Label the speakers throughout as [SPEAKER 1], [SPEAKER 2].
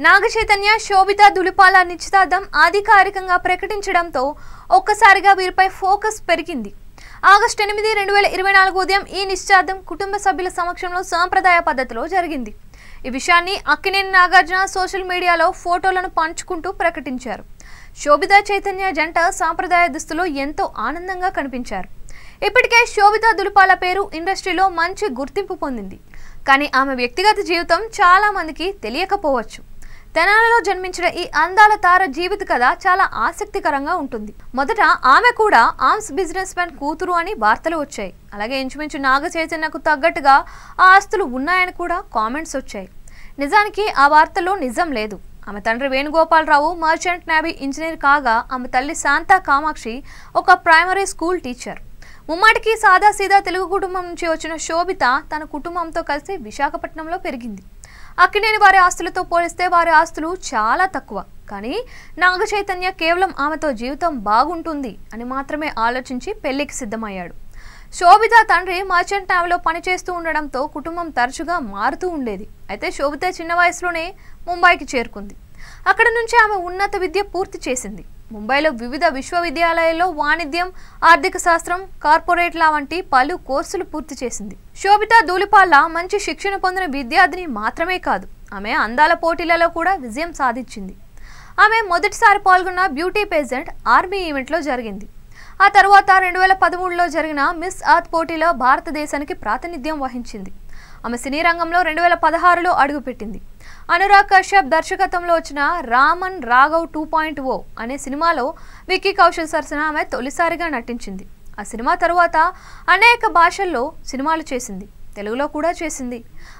[SPEAKER 1] నాగ చైతన్య శోభిత దులిపాల నిశ్చితార్థం అధికారికంగా ప్రకటించడంతో ఒక్కసారిగా వీరిపై ఫోకస్ పెరిగింది. ఆగస్టు 8, 2024 ఉదయం ఈ నిశ్చితార్థం కుటుంబ సభ్యుల సమక్షంలో సాంప్రదాయ పద్ధతిలో జరిగింది. ఈ విషయాన్ని అక్కినేని నాగార్జున సోషల్ మీడియాలో ఫోటోలను పంచుకుంటూ ప్రకటించారు. శోభిత చైతన్య జంట సాంప్రదాయ దుస్తులో ఎంతో ఆనందంగా కనిపించారు. ఇప్పటికే శోభిత దులిపాల పేరు ఇండస్ట్రీలో మంచి గుర్తింపు పొందింది. కానీ ఆమె వ్యక్తిగత జీవితం చాలా మందికి తెలియకపోవచ్చు. తెనాలిలో జన్మించిన ఈ అందాల తార జీవిత కథ చాలా ఆసక్తికరంగా ఉంటుంది. మొదట ఆమె కూడా ఆర్మ్స్ బిజినెస్ మ్యాన్ కూతురు అని వార్తలు వచ్చాయి. అలాగే ఇంచుమించు నాగ చైతన్యకు తగ్గట్టుగా ఆ ఆస్తులు ఉన్నాయని కూడా కామెంట్స్ వచ్చాయి. నిజానికి ఆ వార్తల్లో నిజం లేదు. ఆమె తండ్రి వేణుగోపాలరావు మర్చెంట్ నేవీ ఇంజనీర్ కాగా ఆమె తల్లి శాంతా కామాక్షి ఒక ప్రైమరీ స్కూల్ టీచర్. ముమ్మాటికి సాదాసీదా తెలుగు కుటుంబం నుంచి వచ్చిన శోభిత తన కుటుంబంతో కలిసి విశాఖపట్నంలో పెరిగింది. అక్కినేని వారి ఆస్తులతో పోలిస్తే వారి ఆస్తులు చాలా తక్కువ. కానీ నాగ చైతన్య కేవలం ఆమెతో జీవితం బాగుంటుంది అని మాత్రమే ఆలోచించి పెళ్లికి సిద్ధమయ్యాడు. శోభిత తండ్రి మర్చెంట్ నేవీలో పనిచేస్తూ ఉండడంతో కుటుంబం తరచుగా మారుతూ ఉండేది. అయితే శోభిత చిన్న వయసులోనే ముంబైకి చేరుకుంది. అక్కడ నుంచి ఆమె ఉన్నత విద్య పూర్తి చేసింది. ముంబైలో వివిధ విశ్వవిద్యాలయాల్లో వాణిజ్యం, ఆర్థిక శాస్త్రం, కార్పొరేట్ లా వంటి పలు కోర్సులు పూర్తి చేసింది. శోభిత దులిపాల మంచి శిక్షణ పొందిన విద్యార్థిని మాత్రమే కాదు, ఆమె అందాల పోటీలలో కూడా విజయం సాధించింది. ఆమె మొదటిసారి పాల్గొన్న బ్యూటీ పేజెంట్ ఆర్మీ ఈవెంట్లో జరిగింది. ఆ తర్వాత 2013లో జరిగిన మిస్ అర్త్ పోటీలో భారతదేశానికి ప్రాతినిధ్యం వహించింది. ఆమె సినీ రంగంలో 2016లో అడుగుపెట్టింది. అనురాగ్ కశ్యప్ దర్శకత్వంలో వచ్చిన రామన్ రాఘవ్ 2.0 అనే సినిమాలో విక్కీ కౌశల్ సరసన ఆమె తొలిసారిగా నటించింది. ఆ సినిమా తరువాత అనేక భాషల్లో సినిమాలు చేసింది. తెలుగులో కూడా చేసింది.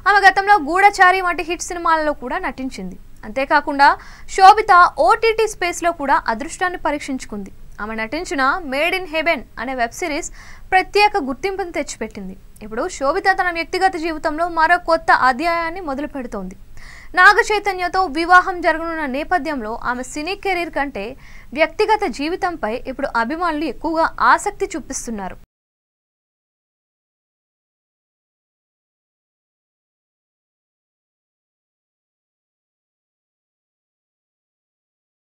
[SPEAKER 1] ఆమె గతంలో గూఢచారి వంటి హిట్ సినిమాలలో కూడా నటించింది. అంతేకాకుండా శోభిత ఓటీటీ స్పేస్లో కూడా అదృష్టాన్ని పరీక్షించుకుంది. ఆమె నటించిన మేడ్ ఇన్ హెవెన్ అనే వెబ్ సిరీస్ ప్రత్యేక గుర్తింపును తెచ్చిపెట్టింది. ఇప్పుడు శోభిత తన వ్యక్తిగత జీవితంలో మరో కొత్త అధ్యాయాన్ని మొదలు పెడుతోంది. నాగ చైతన్యతో వివాహం జరగనున్న నేపథ్యంలో ఆమె సినీ కెరీర్ కంటే వ్యక్తిగత జీవితంపై ఇప్పుడు అభిమానులు ఎక్కువగా ఆసక్తి చూపిస్తున్నారు.